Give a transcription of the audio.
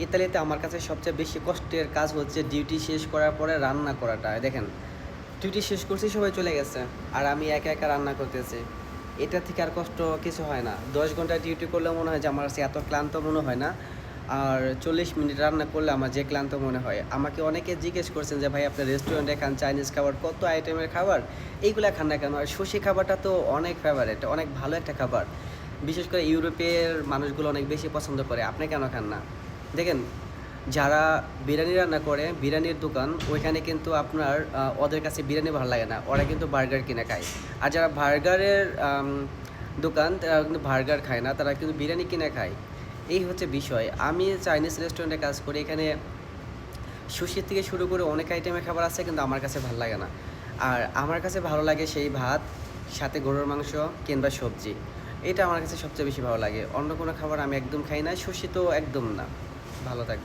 ইতালিতে আমার কাছে সবচেয়ে বেশি কষ্টের কাজ হচ্ছে ডিউটি শেষ করার পরে রান্না করাটা। দেখেন, ডিউটি শেষ করছি, সবাই চলে গেছে, আর আমি একা একা রান্না করতেছি। এটা থেকে আর কষ্ট কিছু হয় না। 10 ঘন্টা ডিউটি করলেও মনে হয় যে আমার কাছে এত ক্লান্ত মনে হয় না। আর 40 মিনিট রান্না করলে আমার যে ক্লান্ত মনে হয়। আমাকে অনেকে জিজ্ঞেস করছেন যে ভাই আপনার রেস্টুরেন্টে খান চাইনিজ খাবার, কত আইটেমের খাবার, এইগুলা খান না কেন? আর সুশি খাবারটা তো অনেক ফেভারিট, অনেক ভালো একটা খাবার। বিশেষ করে ইউরোপের মানুষগুলো অনেক বেশি পছন্দ করে। আপনি কেন খান না? দেখেন, যারা বিরিয়ানি রান্না করে, বিরিয়ানির দোকান, ওইখানে কিন্তু আপনার ওদের কাছে বিরিয়ানি ভালো লাগে না, ওরা কিন্তু বার্গার কিনে খায়। আর যারা বার্গারের দোকান, তারা কিন্তু বার্গার খায় না, তারা কিন্তু বিরিয়ানি কিনে খায়। এই হচ্ছে বিষয়। আমি চাইনিজ রেস্টুরেন্টে কাজ করি, এখানে সুশি থেকে শুরু করে অনেক আইটেমের খাবার আছে, কিন্তু আমার কাছে ভালো লাগে না। আর আমার কাছে ভালো লাগে সেই ভাত, সাথে গরুর মাংস কিংবা সবজি। এটা আমার কাছে সবচেয়ে বেশি ভালো লাগে। অন্য কোনো খাবার আমি একদম খাই না, সুশি তো একদম না। ভালো থাকবে।